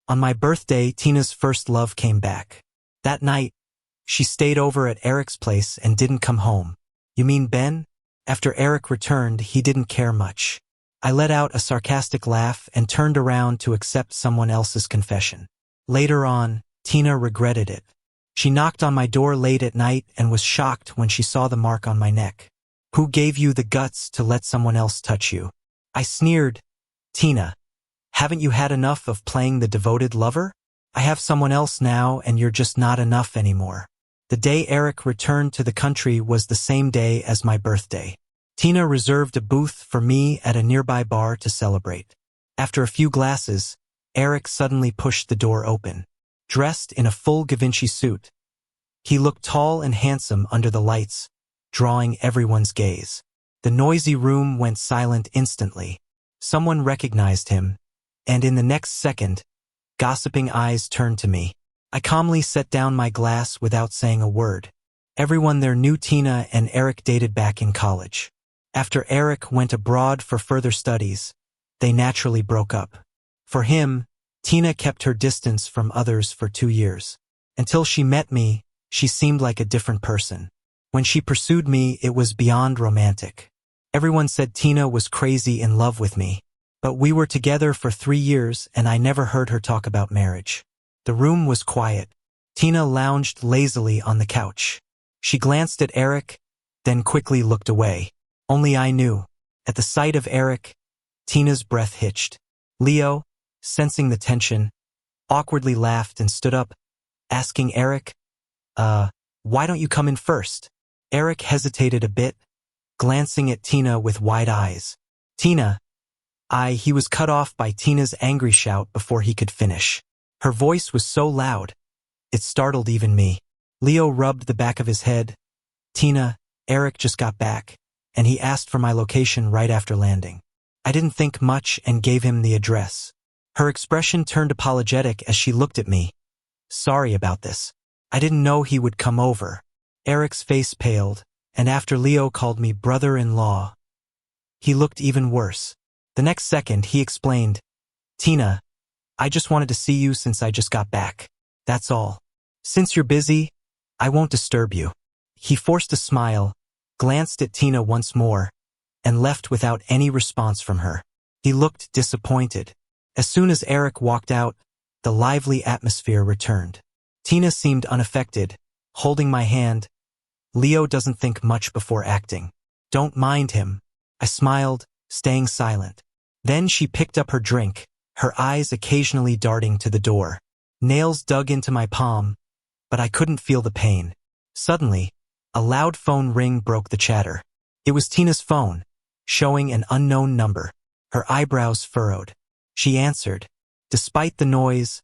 On my birthday, Tina's first love came back. That night, she stayed over at Eric's place and didn't come home. You mean Ben? After Eric returned, he didn't care much. I let out a sarcastic laugh and turned around to accept someone else's confession. Later on, Tina regretted it. She knocked on my door late at night and was shocked when she saw the mark on my neck. Who gave you the guts to let someone else touch you? I sneered. Tina, haven't you had enough of playing the devoted lover? I have someone else now and you're just not enough anymore. The day Eric returned to the country was the same day as my birthday. Tina reserved a booth for me at a nearby bar to celebrate. After a few glasses, Eric suddenly pushed the door open. Dressed in a full Givenchy suit, he looked tall and handsome under the lights, drawing everyone's gaze. The noisy room went silent instantly. Someone recognized him, and in the next second, gossiping eyes turned to me. I calmly set down my glass without saying a word. Everyone there knew Tina and Eric dated back in college. After Eric went abroad for further studies, they naturally broke up. For him, Tina kept her distance from others for 2 years. Until she met me, she seemed like a different person. When she pursued me, it was beyond romantic. Everyone said Tina was crazy in love with me. But we were together for 3 years and I never heard her talk about marriage. The room was quiet. Tina lounged lazily on the couch. She glanced at Eric, then quickly looked away. Only I knew. At the sight of Eric, Tina's breath hitched. Leo, sensing the tension, awkwardly laughed and stood up, asking Eric, why don't you come in first? Eric hesitated a bit, glancing at Tina with wide eyes. Tina, he was cut off by Tina's angry shout before he could finish. Her voice was so loud, it startled even me. Leo rubbed the back of his head. Tina, Eric just got back, and he asked for my location right after landing. I didn't think much and gave him the address. Her expression turned apologetic as she looked at me. Sorry about this. I didn't know he would come over. Eric's face paled, and after Leo called me brother-in-law, he looked even worse. The next second, he explained, Tina, I just wanted to see you since I just got back. That's all. Since you're busy, I won't disturb you. He forced a smile, glanced at Tina once more, and left without any response from her. He looked disappointed. As soon as Eric walked out, the lively atmosphere returned. Tina seemed unaffected, holding my hand. Leo doesn't think much before acting. Don't mind him. I smiled, staying silent. Then she picked up her drink, her eyes occasionally darting to the door. Nails dug into my palm, but I couldn't feel the pain. Suddenly, a loud phone ring broke the chatter. It was Tina's phone, showing an unknown number. Her eyebrows furrowed. She answered. Despite the noise,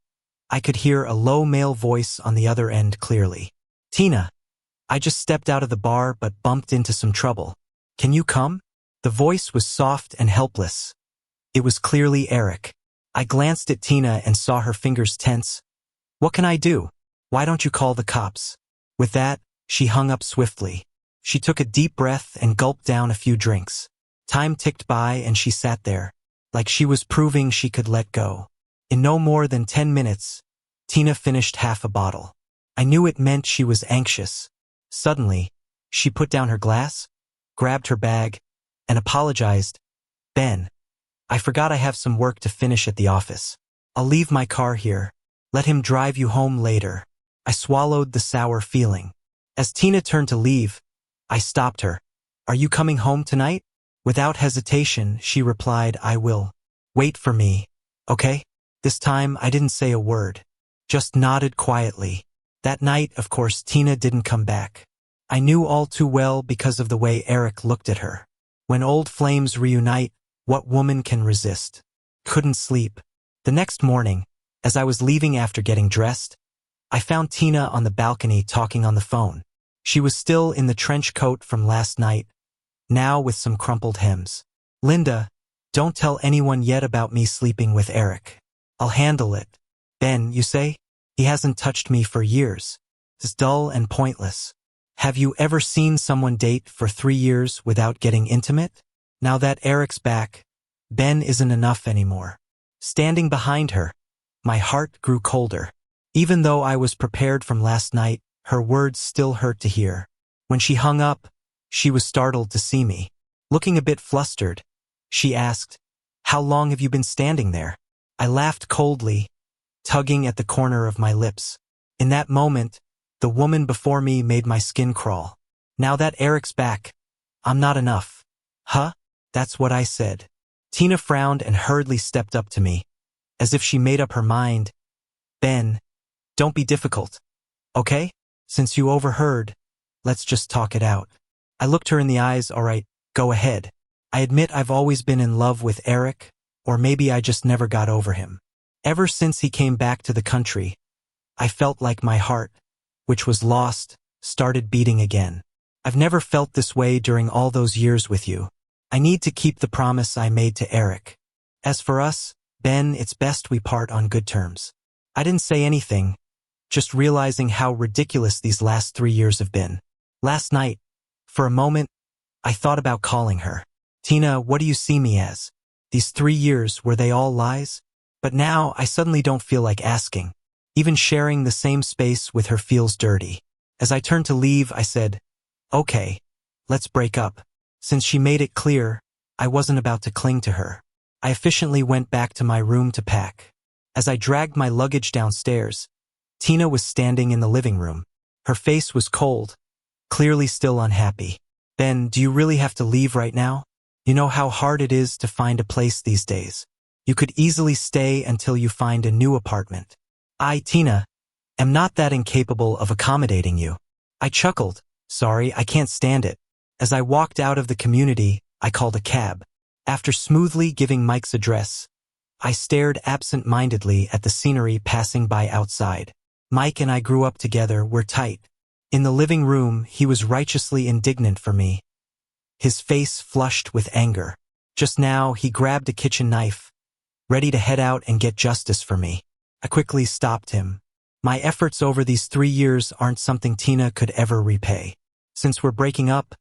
I could hear a low male voice on the other end clearly. Tina, I just stepped out of the bar but bumped into some trouble. Can you come? The voice was soft and helpless. It was clearly Eric. I glanced at Tina and saw her fingers tense. What can I do? Why don't you call the cops? With that, she hung up swiftly. She took a deep breath and gulped down a few drinks. Time ticked by and she sat there, like she was proving she could let go. In no more than 10 minutes, Tina finished half a bottle. I knew it meant she was anxious. Suddenly, she put down her glass, grabbed her bag, and apologized. Ben, I forgot I have some work to finish at the office. I'll leave my car here. Let him drive you home later. I swallowed the sour feeling. As Tina turned to leave, I stopped her. Are you coming home tonight? Without hesitation, she replied, I will. Wait for me, okay? This time, I didn't say a word, just nodded quietly. That night, of course, Tina didn't come back. I knew all too well because of the way Eric looked at her. When old flames reunite, what woman can resist? Couldn't sleep. The next morning, as I was leaving after getting dressed, I found Tina on the balcony talking on the phone. She was still in the trench coat from last night, now with some crumpled hems. Linda, don't tell anyone yet about me sleeping with Eric. I'll handle it. Ben, you say? He hasn't touched me for years. It's dull and pointless. Have you ever seen someone date for 3 years without getting intimate? Now that Eric's back, Ben isn't enough anymore. Standing behind her, My heart grew colder. Even though I was prepared from last night, her words still hurt to hear. When she hung up, she was startled to see me. Looking a bit flustered, she asked, "How long have you been standing there?" I laughed coldly, tugging at the corner of my lips. In that moment, the woman before me made my skin crawl. "Now that Eric's back, I'm not enough." "Huh?" That's what I said. Tina frowned and hurriedly stepped up to me, as if she made up her mind. "Ben, don't be difficult, okay? Since you overheard, let's just talk it out." I looked her in the eyes. "All right, go ahead. I admit I've always been in love with Eric, or maybe I just never got over him. Ever since he came back to the country, I felt like my heart, which was lost, started beating again. I've never felt this way during all those years with you. I need to keep the promise I made to Eric. As for us, Ben, it's best we part on good terms." I didn't say anything, just realizing how ridiculous these last 3 years have been. Last night, for a moment, I thought about calling her. "Tina, what do you see me as? These 3 years, were they all lies?" But now I suddenly don't feel like asking. Even sharing the same space with her feels dirty. As I turned to leave, I said, "Okay, let's break up." Since she made it clear, I wasn't about to cling to her. I efficiently went back to my room to pack. As I dragged my luggage downstairs, Tina was standing in the living room. Her face was cold, clearly still unhappy. "Ben, do you really have to leave right now? You know how hard it is to find a place these days. You could easily stay until you find a new apartment." Tina, am not that incapable of accommodating you." I chuckled. "Sorry, I can't stand it." As I walked out of the community, I called a cab. After smoothly giving Mike's address, I stared absent-mindedly at the scenery passing by outside. Mike and I grew up together, we're tight. In the living room, he was righteously indignant for me, his face flushed with anger. Just now, he grabbed a kitchen knife, ready to head out and get justice for me. I quickly stopped him. My efforts over these 3 years aren't something Tina could ever repay. Since we're breaking up,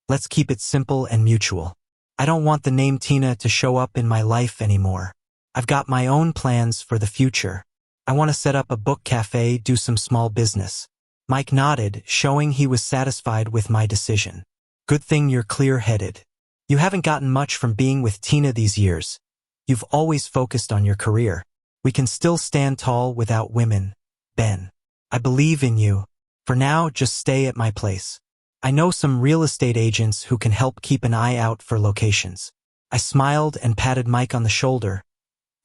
let's keep it simple and mutual. I don't want the name Tina to show up in my life anymore. I've got my own plans for the future. I want to set up a book cafe, do some small business. Mike nodded, showing he was satisfied with my decision. Good thing you're clear-headed. You haven't gotten much from being with Tina these years. You've always focused on your career. We can still stand tall without women, Ben. I believe in you. For now, just stay at my place. I know some real estate agents who can help keep an eye out for locations. I smiled and patted Mike on the shoulder.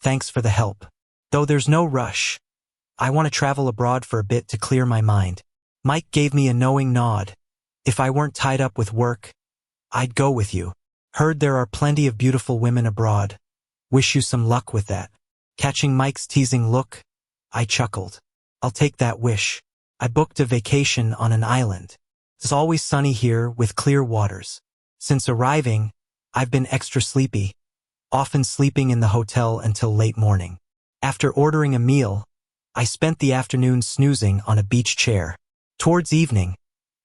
Thanks for the help. Though there's no rush. I want to travel abroad for a bit to clear my mind. Mike gave me a knowing nod. If I weren't tied up with work, I'd go with you. Heard there are plenty of beautiful women abroad. Wish you some luck with that. Catching Mike's teasing look, I chuckled. I'll take that wish. I booked a vacation on an island. It's always sunny here with clear waters. Since arriving, I've been extra sleepy, often sleeping in the hotel until late morning. After ordering a meal, I spent the afternoon snoozing on a beach chair. Towards evening,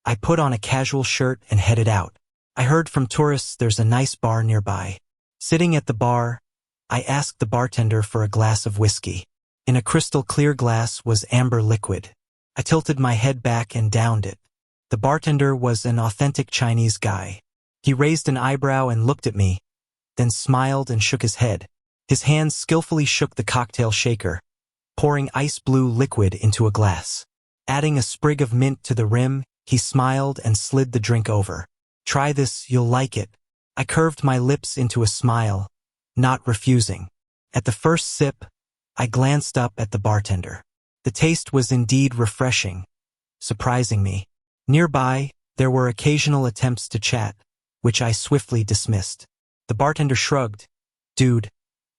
I put on a casual shirt and headed out. I heard from tourists there's a nice bar nearby. Sitting at the bar, I asked the bartender for a glass of whiskey. In a crystal clear glass was amber liquid. I tilted my head back and downed it. The bartender was an authentic Chinese guy. He raised an eyebrow and looked at me, then smiled and shook his head. His hands skillfully shook the cocktail shaker, pouring ice blue liquid into a glass. Adding a sprig of mint to the rim, he smiled and slid the drink over. "Try this, you'll like it." I curved my lips into a smile, not refusing. At the first sip, I glanced up at the bartender. The taste was indeed refreshing, surprising me. Nearby, there were occasional attempts to chat, which I swiftly dismissed. The bartender shrugged. "Dude,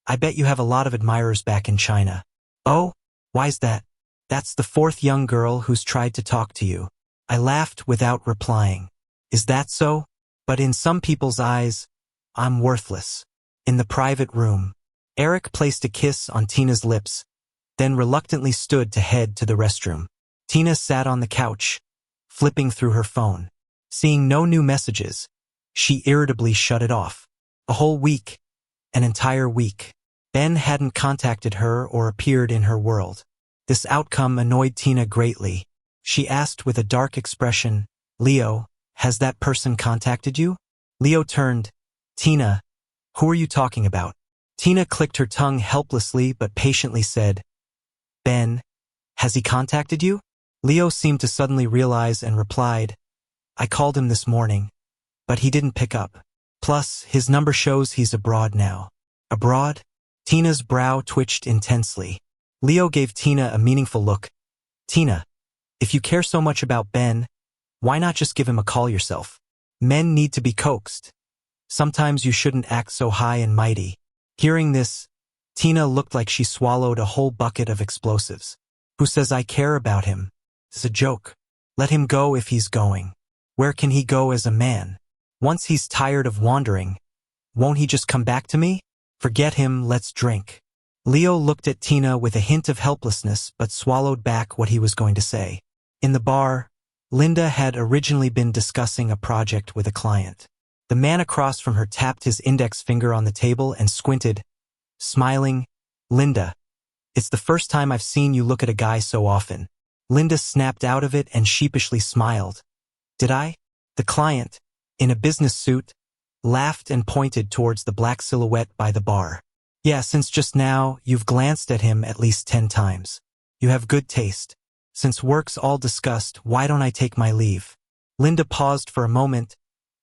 I bet you have a lot of admirers back in China." "Oh? Why's that?" "That's the 4th young girl who's tried to talk to you." I laughed without replying. "Is that so? But in some people's eyes, I'm worthless." In the private room, Eric placed a kiss on Tina's lips, then reluctantly stood to head to the restroom. Tina sat on the couch, flipping through her phone. Seeing no new messages, she irritably shut it off. A whole week, an entire week. Ben hadn't contacted her or appeared in her world. This outcome annoyed Tina greatly. She asked with a dark expression, "Leo, has that person contacted you?" Leo turned. "Tina, who are you talking about?" Tina clicked her tongue helplessly but patiently said, "Ben, has he contacted you?" Leo seemed to suddenly realize and replied, "I called him this morning, but he didn't pick up. Plus, his number shows he's abroad now." "Abroad?" Tina's brow twitched intensely. Leo gave Tina a meaningful look. "Tina, if you care so much about Ben, why not just give him a call yourself? Men need to be coaxed. Sometimes you shouldn't act so high and mighty." Hearing this, Tina looked like she swallowed a whole bucket of explosives. "Who says I care about him? It's a joke. Let him go if he's going. Where can he go as a man? Once he's tired of wandering, won't he just come back to me? Forget him, let's drink." Leo looked at Tina with a hint of helplessness but swallowed back what he was going to say. In the bar, Linda had originally been discussing a project with a client. The man across from her tapped his index finger on the table and squinted, smiling. "Linda, it's the first time I've seen you look at a guy so often." Linda snapped out of it and sheepishly smiled. "Did I?" The client, in a business suit, laughed and pointed towards the black silhouette by the bar. "Yeah, since just now, you've glanced at him at least 10 times. You have good taste. Since work's all discussed, why don't I take my leave?" Linda paused for a moment,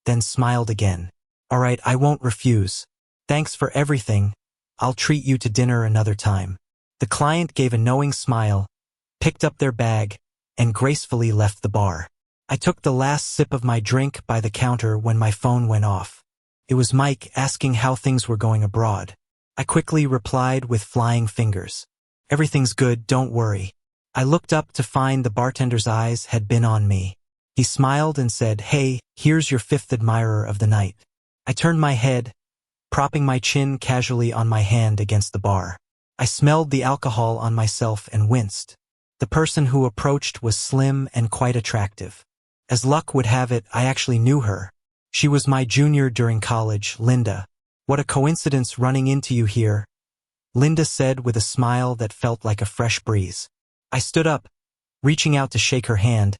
then smiled again. "All right, I won't refuse. Thanks for everything. I'll treat you to dinner another time." The client gave a knowing smile, picked up their bag, and gracefully left the bar. I took the last sip of my drink by the counter when my phone went off. It was Mike asking how things were going abroad. I quickly replied with flying fingers. "Everything's good, don't worry." I looked up to find the bartender's eyes had been on me. He smiled and said, "Hey, here's your 5th admirer of the night." I turned my head, propping my chin casually on my hand against the bar. I smelled the alcohol on myself and winced. The person who approached was slim and quite attractive. As luck would have it, I actually knew her. She was my junior during college, Linda. "What a coincidence running into you here," Linda said with a smile that felt like a fresh breeze. I stood up, reaching out to shake her hand,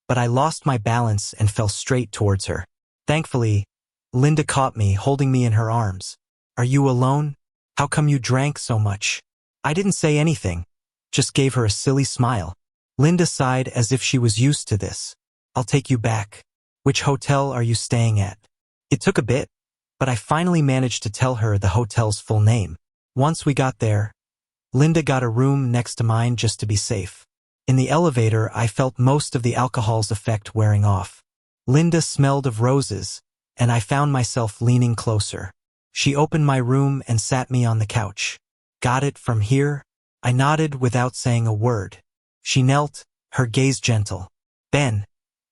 but I lost my balance and fell straight towards her. Thankfully, Linda caught me, holding me in her arms. "Are you alone? How come you drank so much?" I didn't say anything, just gave her a silly smile. Linda sighed as if she was used to this. "I'll take you back. Which hotel are you staying at?" It took a bit, but I finally managed to tell her the hotel's full name. Once we got there, Linda got a room next to mine just to be safe. In the elevator, I felt most of the alcohol's effect wearing off. Linda smelled of roses, and I found myself leaning closer. She opened my room and sat me on the couch. "Got it from here?" I nodded without saying a word. She knelt, her gaze gentle. "Ben,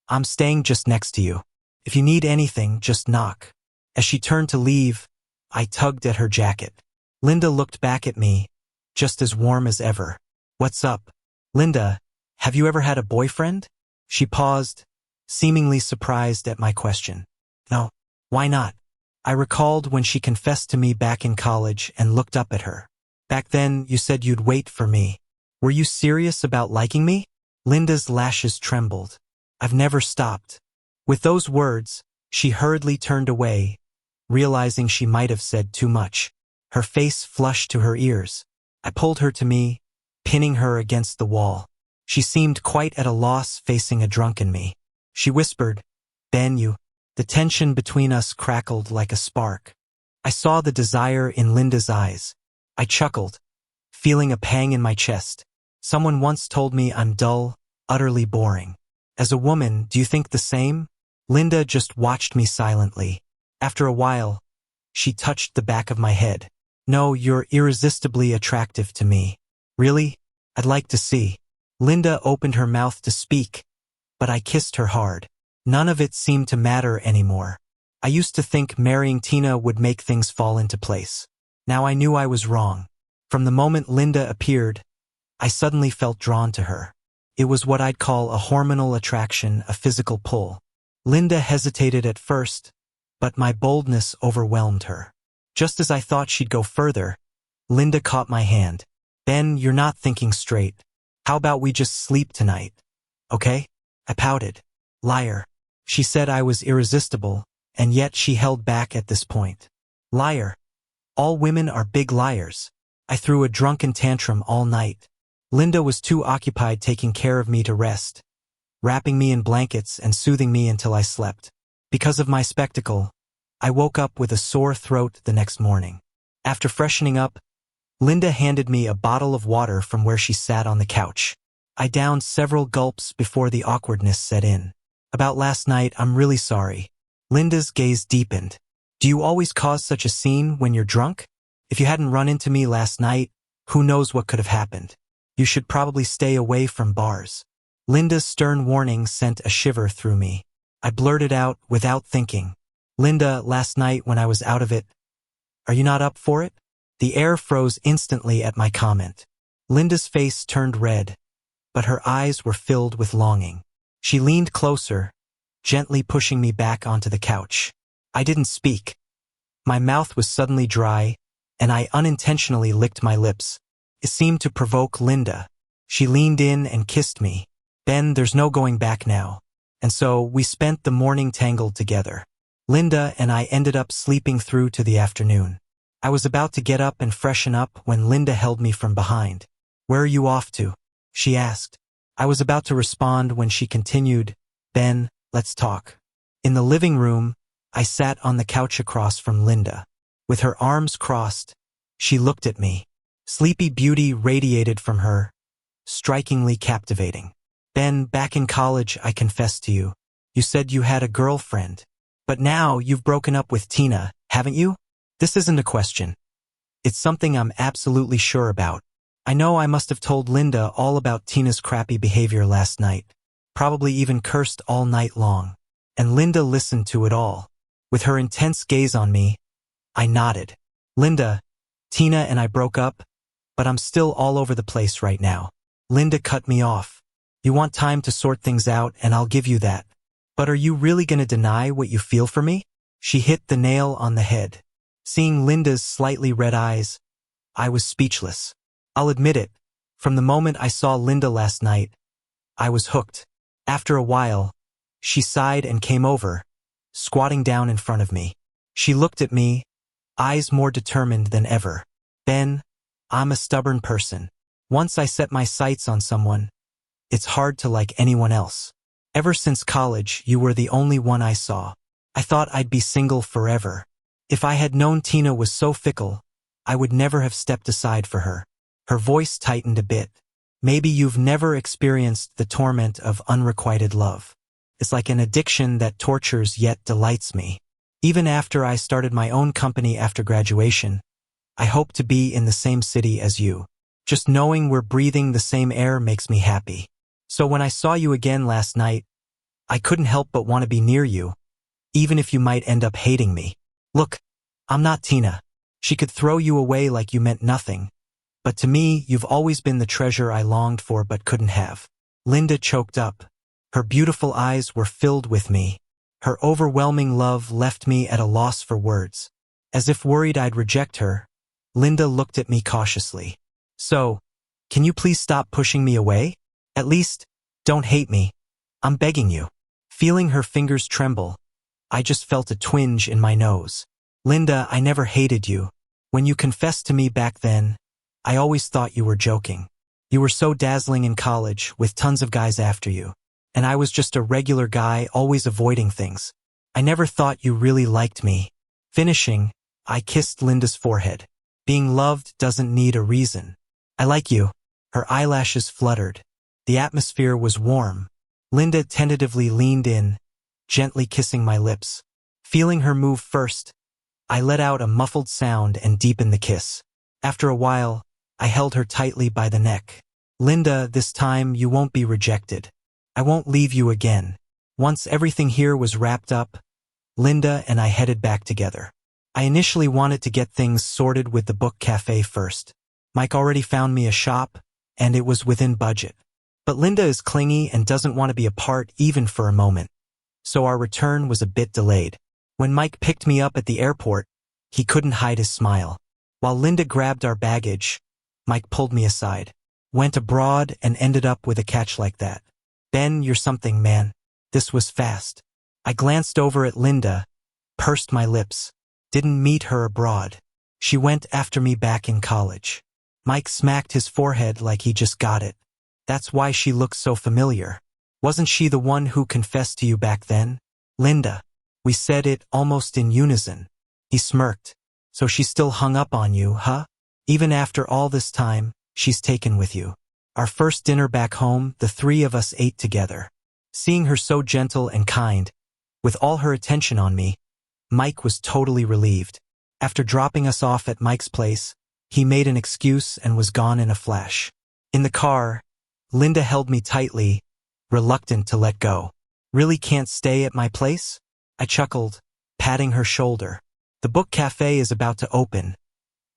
I'm staying just next to you. If you need anything, just knock." As she turned to leave, I tugged at her jacket. Linda looked back at me, just as warm as ever. "What's up?" "Linda, have you ever had a boyfriend?" She paused, seemingly surprised at my question. "No. Why not?" I recalled when she confessed to me back in college and looked up at her. "Back then, you said you'd wait for me. Were you serious about liking me?" Linda's lashes trembled. "I've never stopped." With those words, she hurriedly turned away, realizing she might have said too much. Her face flushed to her ears. I pulled her to me, pinning her against the wall. She seemed quite at a loss facing a drunken me. She whispered, "Ben, you..." The tension between us crackled like a spark. I saw the desire in Linda's eyes. I chuckled, feeling a pang in my chest. Someone once told me I'm dull, utterly boring. As a woman, do you think the same? Linda just watched me silently. After a while, she touched the back of my head. "No, you're irresistibly attractive to me." "Really? I'd like to see." Linda opened her mouth to speak, but I kissed her hard. None of it seemed to matter anymore. I used to think marrying Tina would make things fall into place. Now I knew I was wrong. From the moment Linda appeared, I suddenly felt drawn to her. It was what I'd call a hormonal attraction, a physical pull. Linda hesitated at first, but my boldness overwhelmed her. Just as I thought she'd go further, Linda caught my hand. Ben, you're not thinking straight. How about we just sleep tonight? Okay? I pouted. Liar. She said I was irresistible, and yet she held back at this point. Liar. All women are big liars. I threw a drunken tantrum all night. Linda was too occupied taking care of me to rest, wrapping me in blankets and soothing me until I slept. Because of my spectacle, I woke up with a sore throat the next morning. After freshening up, Linda handed me a bottle of water from where she sat on the couch. I downed several gulps before the awkwardness set in. About last night, I'm really sorry. Linda's gaze deepened. Do you always cause such a scene when you're drunk? If you hadn't run into me last night, who knows what could have happened? You should probably stay away from bars. Linda's stern warning sent a shiver through me. I blurted out without thinking. Linda, last night when I was out of it, are you not up for it? The air froze instantly at my comment. Linda's face turned red, but her eyes were filled with longing. She leaned closer, gently pushing me back onto the couch. I didn't speak. My mouth was suddenly dry, and I unintentionally licked my lips. It seemed to provoke Linda. She leaned in and kissed me. Ben, there's no going back now. And so we spent the morning tangled together. Linda and I ended up sleeping through to the afternoon. I was about to get up and freshen up when Linda held me from behind. Where are you off to? She asked. I was about to respond when she continued, Ben, let's talk. In the living room, I sat on the couch across from Linda. With her arms crossed, she looked at me. Sleepy beauty radiated from her, strikingly captivating. Ben, back in college, I confessed to you. You said you had a girlfriend. But now you've broken up with Tina, haven't you? This isn't a question. It's something I'm absolutely sure about. I know I must have told Linda all about Tina's crappy behavior last night. Probably even cursed all night long. And Linda listened to it all. With her intense gaze on me, I nodded. Linda, Tina and I broke up, but I'm still all over the place right now. Linda cut me off. You want time to sort things out, and I'll give you that. But are you really gonna deny what you feel for me? She hit the nail on the head. Seeing Linda's slightly red eyes, I was speechless. I'll admit it, from the moment I saw Linda last night, I was hooked. After a while, she sighed and came over, squatting down in front of me. She looked at me, eyes more determined than ever. Ben, I'm a stubborn person. Once I set my sights on someone, it's hard to like anyone else. Ever since college, you were the only one I saw. I thought I'd be single forever. If I had known Tina was so fickle, I would never have stepped aside for her. Her voice tightened a bit. Maybe you've never experienced the torment of unrequited love. It's like an addiction that tortures yet delights me. Even after I started my own company after graduation, I hope to be in the same city as you. Just knowing we're breathing the same air makes me happy. So when I saw you again last night, I couldn't help but want to be near you, even if you might end up hating me. Look, I'm not Tina. She could throw you away like you meant nothing. But to me, you've always been the treasure I longed for but couldn't have. Linda choked up. Her beautiful eyes were filled with me. Her overwhelming love left me at a loss for words. As if worried I'd reject her, Linda looked at me cautiously. So, can you please stop pushing me away? At least, don't hate me. I'm begging you. Feeling her fingers tremble, I just felt a twinge in my nose. Linda, I never hated you. When you confessed to me back then, I always thought you were joking. You were so dazzling in college, with tons of guys after you. And I was just a regular guy, always avoiding things. I never thought you really liked me. Finishing, I kissed Linda's forehead. Being loved doesn't need a reason. I like you. Her eyelashes fluttered. The atmosphere was warm. Linda tentatively leaned in, gently kissing my lips. Feeling her move first, I let out a muffled sound and deepened the kiss. After a while, I held her tightly by the neck. Linda, this time you won't be rejected. I won't leave you again. Once everything here was wrapped up, Linda and I headed back together. I initially wanted to get things sorted with the book cafe first. Mike already found me a shop, and it was within budget. But Linda is clingy and doesn't want to be apart even for a moment. So our return was a bit delayed. When Mike picked me up at the airport, he couldn't hide his smile. While Linda grabbed our baggage, Mike pulled me aside. Went abroad and ended up with a catch like that. Ben, you're something, man. This was fast. I glanced over at Linda, pursed my lips. Didn't meet her abroad. She went after me back in college. Mike smacked his forehead like he just got it. That's why she looks so familiar. Wasn't she the one who confessed to you back then? Linda. We said it almost in unison. He smirked. So she still hung up on you, huh? Even after all this time, she's taken with you. Our first dinner back home, the three of us ate together. Seeing her so gentle and kind, with all her attention on me, Mike was totally relieved. After dropping us off at Mike's place, he made an excuse and was gone in a flash. In the car, Linda held me tightly, reluctant to let go. Really can't stay at my place? I chuckled, patting her shoulder. The book cafe is about to open.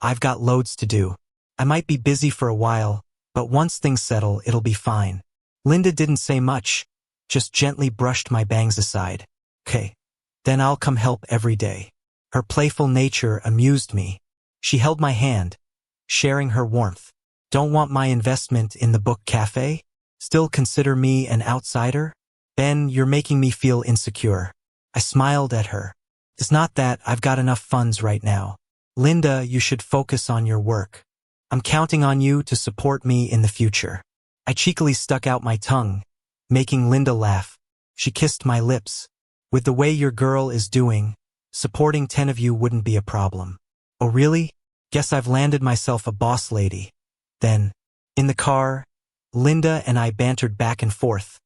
I've got loads to do. I might be busy for a while, but once things settle, it'll be fine. Linda didn't say much, just gently brushed my bangs aside. Okay, then I'll come help every day. Her playful nature amused me. She held my hand, sharing her warmth. Don't want my investment in the book cafe? Still consider me an outsider? Ben, you're making me feel insecure. I smiled at her. It's not that, I've got enough funds right now. Linda, you should focus on your work. I'm counting on you to support me in the future. I cheekily stuck out my tongue, making Linda laugh. She kissed my lips. With the way your girl is doing, supporting 10 of you wouldn't be a problem. Oh really? Guess I've landed myself a boss lady. Then, in the car, Linda and I bantered back and forth,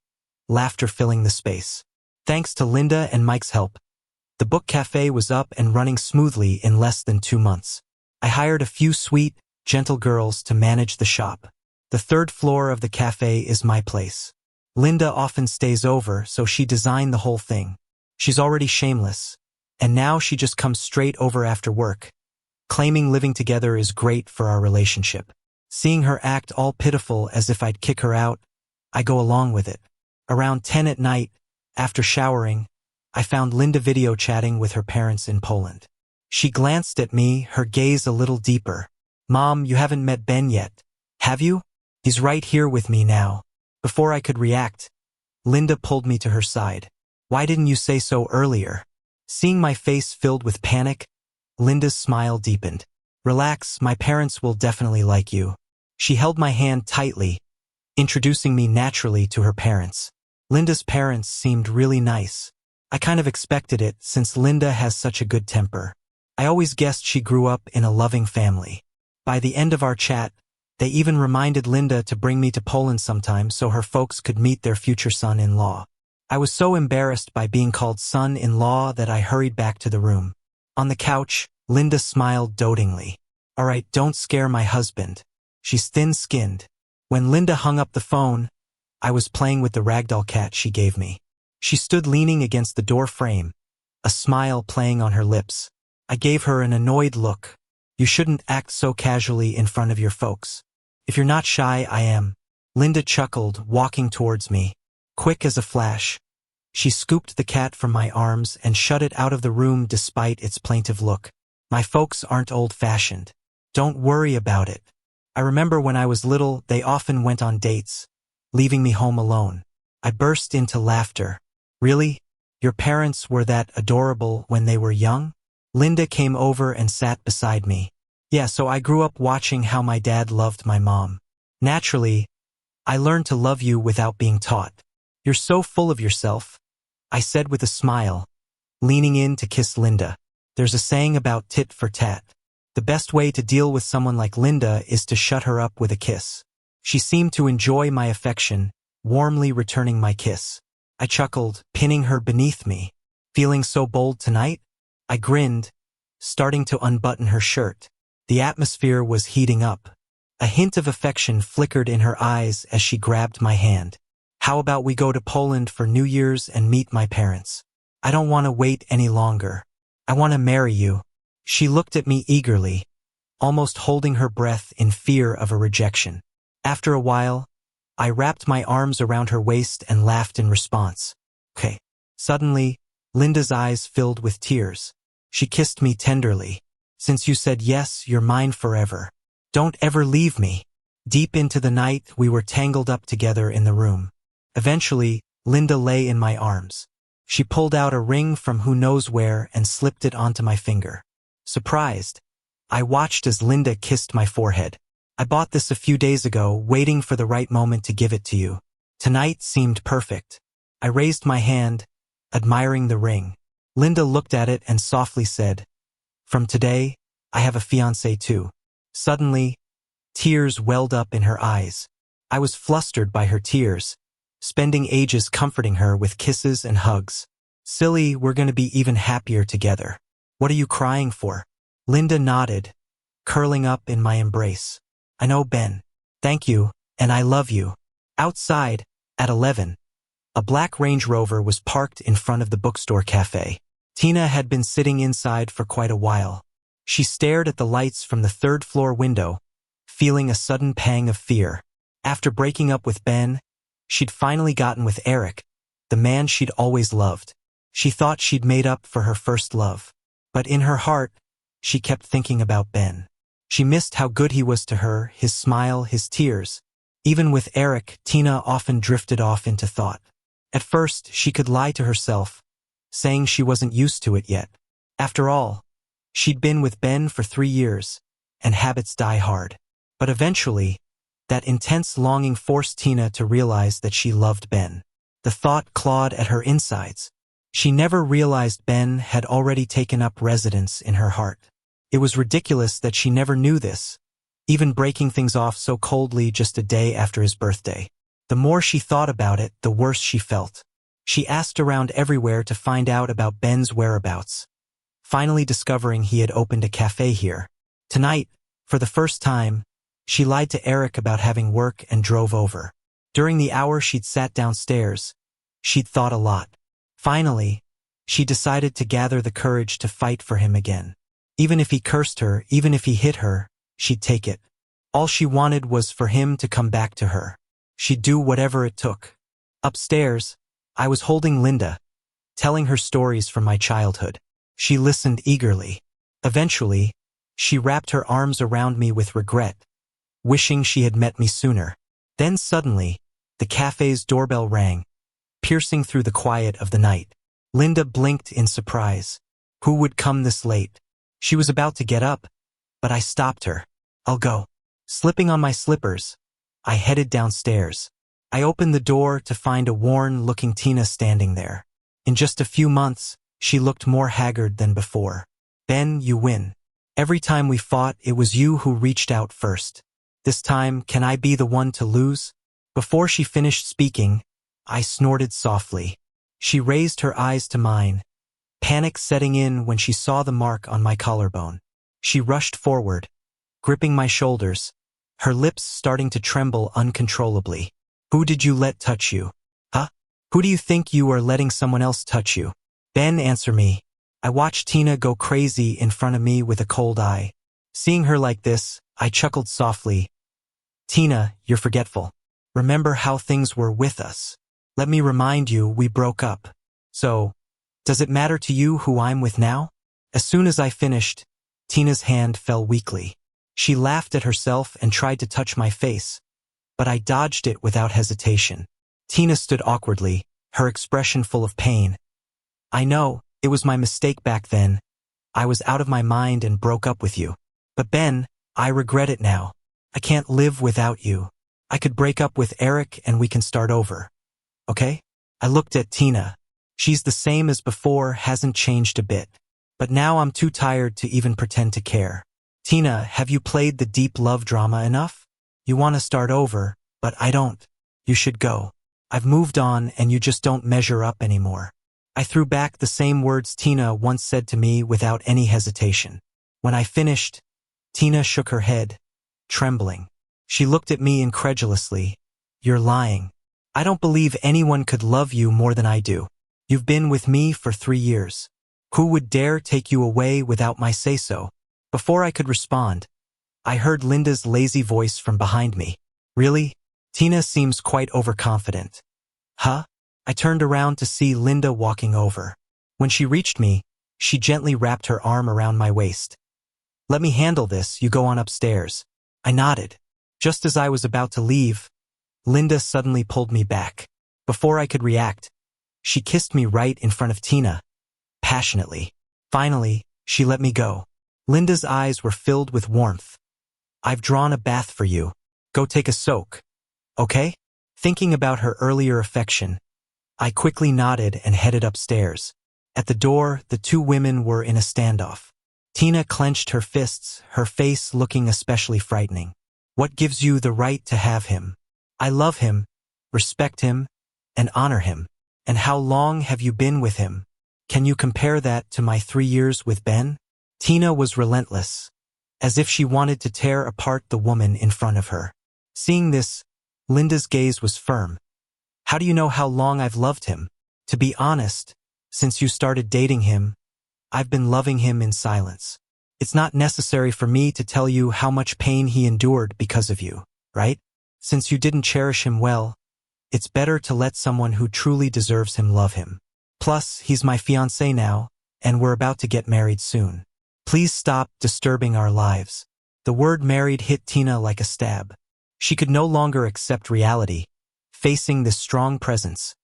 laughter filling the space. Thanks to Linda and Mike's help, the book cafe was up and running smoothly in less than 2 months. I hired a few sweet, gentle girls to manage the shop. The 3rd floor of the cafe is my place. Linda often stays over, so she designed the whole thing. She's already shameless, and now she just comes straight over after work, claiming living together is great for our relationship. Seeing her act all pitiful as if I'd kick her out, I go along with it. Around 10 at night, after showering, I found Linda video chatting with her parents in Poland. She glanced at me, her gaze a little deeper. Mom, you haven't met Ben yet, have you? He's right here with me now. Before I could react, Linda pulled me to her side. Why didn't you say so earlier? Seeing my face filled with panic, Linda's smile deepened. Relax, my parents will definitely like you. She held my hand tightly, introducing me naturally to her parents. Linda's parents seemed really nice. I kind of expected it since Linda has such a good temper. I always guessed she grew up in a loving family. By the end of our chat, they even reminded Linda to bring me to Poland sometime so her folks could meet their future son-in-law. I was so embarrassed by being called son-in-law that I hurried back to the room. On the couch, Linda smiled dotingly. All right, don't scare my husband. She's thin-skinned. When Linda hung up the phone, I was playing with the ragdoll cat she gave me. She stood leaning against the door frame, a smile playing on her lips. I gave her an annoyed look. You shouldn't act so casually in front of your folks. If you're not shy, I am. Linda chuckled, walking towards me. Quick as a flash, she scooped the cat from my arms and shut it out of the room despite its plaintive look. My folks aren't old-fashioned. Don't worry about it. I remember when I was little, they often went on dates, leaving me home alone. I burst into laughter. Really? Your parents were that adorable when they were young? Linda came over and sat beside me. Yeah, so I grew up watching how my dad loved my mom. Naturally, I learned to love you without being taught. You're so full of yourself, I said with a smile, leaning in to kiss Linda. There's a saying about tit for tat. The best way to deal with someone like Linda is to shut her up with a kiss. She seemed to enjoy my affection, warmly returning my kiss. I chuckled, pinning her beneath me. Feeling so bold tonight? I grinned, starting to unbutton her shirt. The atmosphere was heating up. A hint of affection flickered in her eyes as she grabbed my hand. How about we go to Poland for New Year's and meet my parents? I don't want to wait any longer. I want to marry you. She looked at me eagerly, almost holding her breath in fear of a rejection. After a while, I wrapped my arms around her waist and laughed in response. Okay. Suddenly, Linda's eyes filled with tears. She kissed me tenderly. Since you said yes, you're mine forever. Don't ever leave me. Deep into the night, we were tangled up together in the room. Eventually, Linda lay in my arms. She pulled out a ring from who knows where and slipped it onto my finger. Surprised, I watched as Linda kissed my forehead. I bought this a few days ago, waiting for the right moment to give it to you. Tonight seemed perfect. I raised my hand, admiring the ring. Linda looked at it and softly said, "From today, I have a fiancé too." Suddenly, tears welled up in her eyes. I was flustered by her tears, spending ages comforting her with kisses and hugs. "Silly, we're going to be even happier together. What are you crying for?" Linda nodded, curling up in my embrace. "I know, Ben. Thank you, and I love you." Outside, at 11, a black Range Rover was parked in front of the bookstore cafe. Tina had been sitting inside for quite a while. She stared at the lights from the third-floor window, feeling a sudden pang of fear. After breaking up with Ben, she'd finally gotten with Eric, the man she'd always loved. She thought she'd made up for her first love. But in her heart, she kept thinking about Ben. She missed how good he was to her, his smile, his tears. Even with Eric, Tina often drifted off into thought. At first, she could lie to herself, saying she wasn't used to it yet. After all, she'd been with Ben for 3 years, and habits die hard. But eventually, that intense longing forced Tina to realize that she loved Ben. The thought clawed at her insides. She never realized Ben had already taken up residence in her heart. It was ridiculous that she never knew this, even breaking things off so coldly just a day after his birthday. The more she thought about it, the worse she felt. She asked around everywhere to find out about Ben's whereabouts, finally discovering he had opened a cafe here. Tonight, for the first time, she lied to Eric about having work and drove over. During the hour she'd sat downstairs, she'd thought a lot. Finally, she decided to gather the courage to fight for him again. Even if he cursed her, even if he hit her, she'd take it. All she wanted was for him to come back to her. She'd do whatever it took. Upstairs, I was holding Linda, telling her stories from my childhood. She listened eagerly. Eventually, she wrapped her arms around me with regret, wishing she had met me sooner. Then suddenly, the cafe's doorbell rang, piercing through the quiet of the night. Linda blinked in surprise. Who would come this late? She was about to get up, but I stopped her. "I'll go." Slipping on my slippers, I headed downstairs. I opened the door to find a worn-looking Tina standing there. In just a few months, she looked more haggard than before. "Ben, you win. Every time we fought, it was you who reached out first. This time, can I be the one to lose?" Before she finished speaking, I snorted softly. She raised her eyes to mine, panic setting in when she saw the mark on my collarbone. She rushed forward, gripping my shoulders, her lips starting to tremble uncontrollably. "Who did you let touch you? Huh? Who do you think you are letting someone else touch you?" "Ben, answer me." I watched Tina go crazy in front of me with a cold eye. Seeing her like this, I chuckled softly. "Tina, you're forgetful. Remember how things were with us. Let me remind you, we broke up. So, does it matter to you who I'm with now?" As soon as I finished, Tina's hand fell weakly. She laughed at herself and tried to touch my face, but I dodged it without hesitation. Tina stood awkwardly, her expression full of pain. "I know, it was my mistake back then. I was out of my mind and broke up with you. But Ben, I regret it now. I can't live without you. I could break up with Eric and we can start over. Okay?" I looked at Tina. She's the same as before, hasn't changed a bit. But now I'm too tired to even pretend to care. "Tina, have you played the deep love drama enough? You want to start over, but I don't. You should go. I've moved on and you just don't measure up anymore." I threw back the same words Tina once said to me without any hesitation. When I finished, Tina shook her head, trembling. She looked at me incredulously. "You're lying. I don't believe anyone could love you more than I do. You've been with me for 3 years. Who would dare take you away without my say-so?" Before I could respond, I heard Linda's lazy voice from behind me. "Really? Tina seems quite overconfident." "Huh?" I turned around to see Linda walking over. When she reached me, she gently wrapped her arm around my waist. Let me handle this, you go on upstairs. I nodded. Just as I was about to leave, Linda suddenly pulled me back. Before I could react, she kissed me right in front of Tina, passionately. Finally, she let me go. Linda's eyes were filled with warmth. I've drawn a bath for you. Go take a soak. Okay? Thinking about her earlier affection, I quickly nodded and headed upstairs. At the door, the two women were in a standoff. Tina clenched her fists, her face looking especially frightening. What gives you the right to have him? I love him, respect him, and honor him. And how long have you been with him? Can you compare that to my 3 years with Ben? Tina was relentless, as if she wanted to tear apart the woman in front of her. Seeing this, Linda's gaze was firm. How do you know how long I've loved him? To be honest, since you started dating him, I've been loving him in silence. It's not necessary for me to tell you how much pain he endured because of you, right? Since you didn't cherish him well, it's better to let someone who truly deserves him love him. Plus, he's my fiancé now, and we're about to get married soon. Please stop disturbing our lives. The word married hit Tina like a stab. She could no longer accept reality. Facing this strong presence,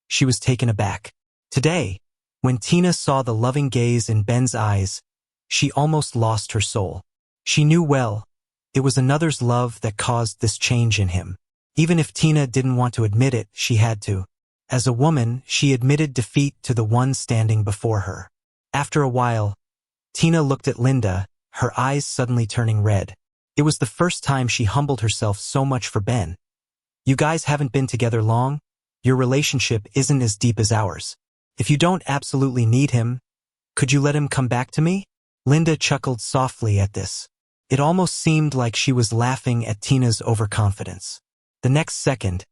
she was taken aback. Today, when Tina saw the loving gaze in Ben's eyes, she almost lost her soul. She knew well, it was another's love that caused this change in him. Even if Tina didn't want to admit it, she had to. As a woman, she admitted defeat to the one standing before her. After a while, Tina looked at Linda, her eyes suddenly turning red. It was the first time she humbled herself so much for Ben. You guys haven't been together long. Your relationship isn't as deep as ours. If you don't absolutely need him, could you let him come back to me? Linda chuckled softly at this. It almost seemed like she was laughing at Tina's overconfidence. The next second,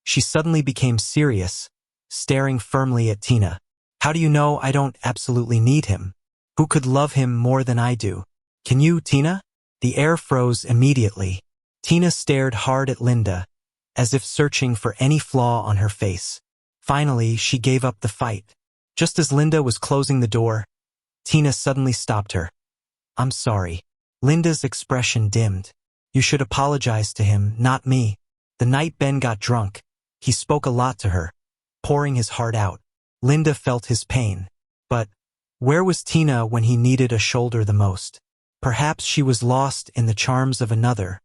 she suddenly became serious, staring firmly at Tina. How do you know I don't absolutely need him? Who could love him more than I do? Can you, Tina? The air froze immediately. Tina stared hard at Linda, as if searching for any flaw on her face. Finally, she gave up the fight. Just as Linda was closing the door, Tina suddenly stopped her. I'm sorry. Linda's expression dimmed. You should apologize to him, not me. The night Ben got drunk, he spoke a lot to her, pouring his heart out. Linda felt his pain. But where was Tina when he needed a shoulder the most? Perhaps she was lost in the charms of another,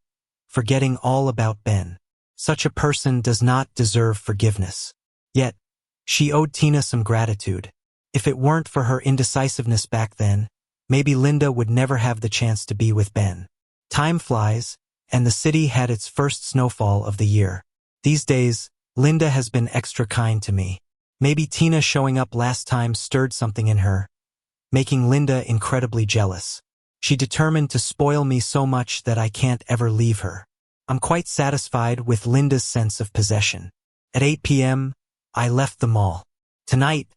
forgetting all about Ben. Such a person does not deserve forgiveness. Yet, she owed Tina some gratitude. If it weren't for her indecisiveness back then, maybe Linda would never have the chance to be with Ben. Time flies, and the city had its first snowfall of the year. These days, Linda has been extra kind to me. Maybe Tina showing up last time stirred something in her, making Linda incredibly jealous. She determined to spoil me so much that I can't ever leave her. I'm quite satisfied with Linda's sense of possession. At 8 p.m., I left the mall. Tonight,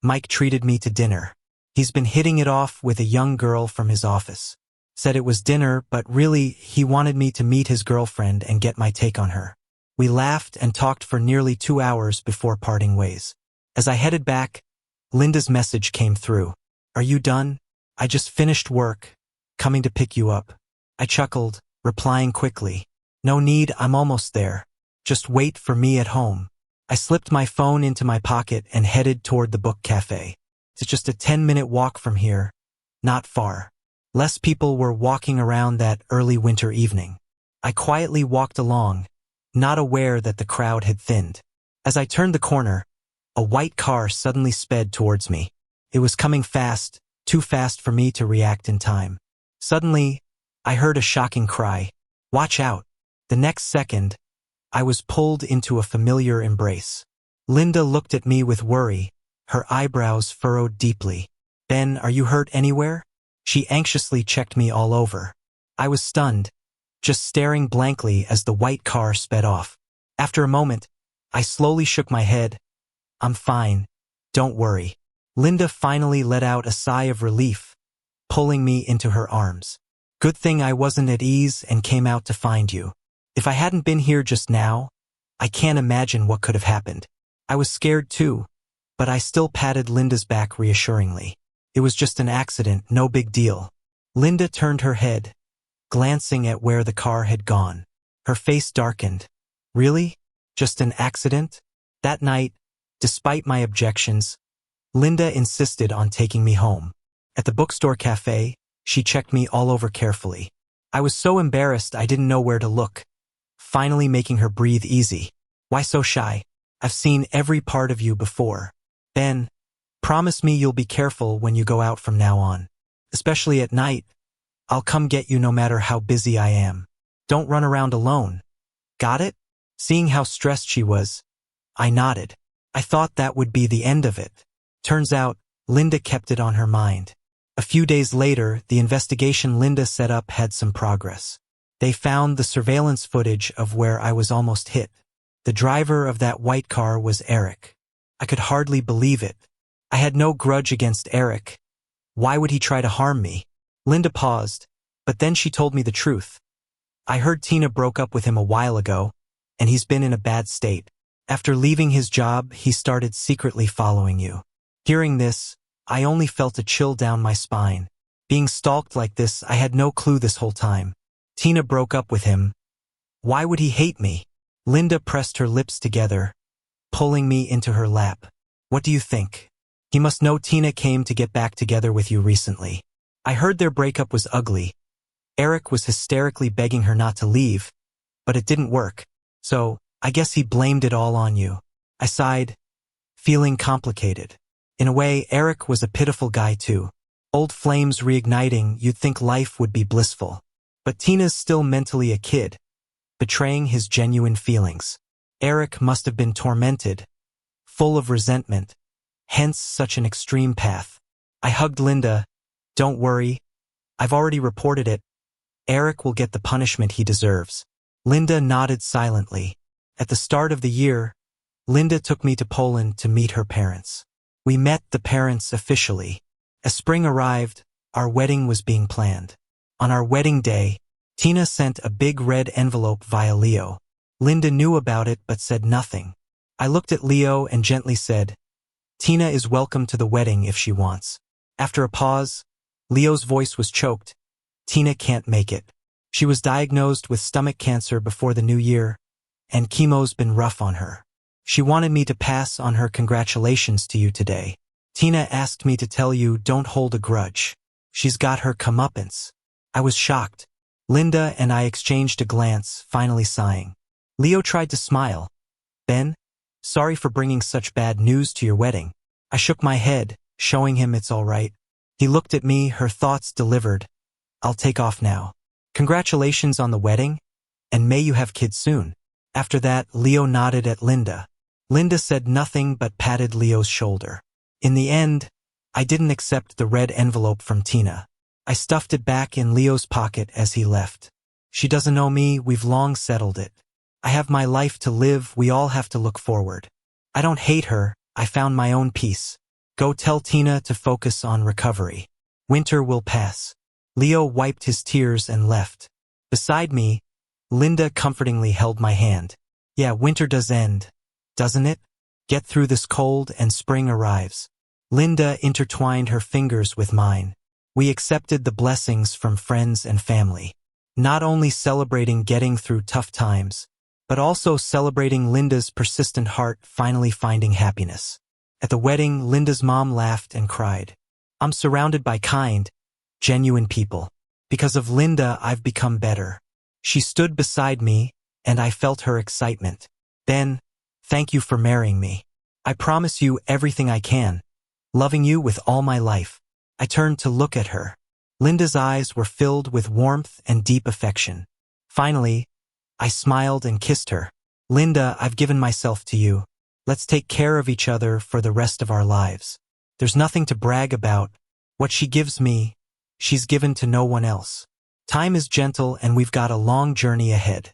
Mike treated me to dinner. He's been hitting it off with a young girl from his office. Said it was dinner, but really, he wanted me to meet his girlfriend and get my take on her. We laughed and talked for nearly 2 hours before parting ways. As I headed back, Linda's message came through. Are you done? I just finished work. Coming to pick you up. I chuckled, replying quickly. No need, I'm almost there. Just wait for me at home. I slipped my phone into my pocket and headed toward the book cafe. It's just a 10-minute walk from here. Not far. Less people were walking around that early winter evening. I quietly walked along, not aware that the crowd had thinned. As I turned the corner, a white car suddenly sped towards me. It was coming fast, too fast for me to react in time. Suddenly, I heard a shocking cry. Watch out. The next second, I was pulled into a familiar embrace. Linda looked at me with worry, her eyebrows furrowed deeply. Ben, are you hurt anywhere? She anxiously checked me all over. I was stunned, just staring blankly as the white car sped off. After a moment, I slowly shook my head. I'm fine. Don't worry. Linda finally let out a sigh of relief, pulling me into her arms. Good thing I wasn't at ease and came out to find you. If I hadn't been here just now, I can't imagine what could have happened. I was scared too, but I still patted Linda's back reassuringly. It was just an accident, no big deal. Linda turned her head, glancing at where the car had gone. Her face darkened. Really? Just an accident? That night, despite my objections, Linda insisted on taking me home. At the bookstore cafe, she checked me all over carefully. I was so embarrassed I didn't know where to look, finally making her breathe easy. Why so shy? I've seen every part of you before. Ben, promise me you'll be careful when you go out from now on. Especially at night. I'll come get you no matter how busy I am. Don't run around alone. Got it? Seeing how stressed she was, I nodded. I thought that would be the end of it. Turns out, Linda kept it on her mind. A few days later, the investigation Linda set up had some progress. They found the surveillance footage of where I was almost hit. The driver of that white car was Eric. I could hardly believe it. I had no grudge against Eric. Why would he try to harm me? Linda paused, but then she told me the truth. I heard Tina broke up with him a while ago, and he's been in a bad state. After leaving his job, he started secretly following you. Hearing this, I only felt a chill down my spine. Being stalked like this, I had no clue this whole time. Tina broke up with him. Why would he hate me? Linda pressed her lips together, pulling me into her lap. What do you think? He must know Tina came to get back together with you recently. I heard their breakup was ugly. Eric was hysterically begging her not to leave, but it didn't work. So, I guess he blamed it all on you. I sighed, feeling complicated. In a way, Eric was a pitiful guy too. Old flames reigniting, you'd think life would be blissful. But Tina's still mentally a kid, betraying his genuine feelings. Eric must have been tormented, full of resentment, hence such an extreme path. I hugged Linda. Don't worry, I've already reported it. Eric will get the punishment he deserves. Linda nodded silently. At the start of the year, Linda took me to Poland to meet her parents. We met the parents officially. As spring arrived, our wedding was being planned. On our wedding day, Tina sent a big red envelope via Leo. Linda knew about it but said nothing. I looked at Leo and gently said, Tina is welcome to the wedding if she wants. After a pause, Leo's voice was choked. Tina can't make it. She was diagnosed with stomach cancer before the new year, and chemo's been rough on her. She wanted me to pass on her congratulations to you today. Tina asked me to tell you don't hold a grudge. She's got her comeuppance. I was shocked. Linda and I exchanged a glance, finally sighing. Leo tried to smile. Ben, sorry for bringing such bad news to your wedding. I shook my head, showing him it's all right. He looked at me, her thoughts delivered. I'll take off now. Congratulations on the wedding, and may you have kids soon. After that, Leo nodded at Linda. Linda said nothing but patted Leo's shoulder. In the end, I didn't accept the red envelope from Tina. I stuffed it back in Leo's pocket as he left. She doesn't know me, we've long settled it. I have my life to live, we all have to look forward. I don't hate her, I found my own peace. Go tell Tina to focus on recovery. Winter will pass. Leo wiped his tears and left. Beside me, Linda comfortingly held my hand. Yeah, winter does end, doesn't it? Get through this cold and spring arrives. Linda intertwined her fingers with mine. We accepted the blessings from friends and family. Not only celebrating getting through tough times, but also celebrating Linda's persistent heart finally finding happiness. At the wedding, Linda's mom laughed and cried. I'm surrounded by kind, genuine people. Because of Linda, I've become better. She stood beside me, and I felt her excitement. Ben, thank you for marrying me. I promise you everything I can, loving you with all my life. I turned to look at her. Linda's eyes were filled with warmth and deep affection. Finally, I smiled and kissed her. Linda, I've given myself to you. Let's take care of each other for the rest of our lives. There's nothing to brag about. What she gives me, she's given to no one else. Time is gentle and we've got a long journey ahead.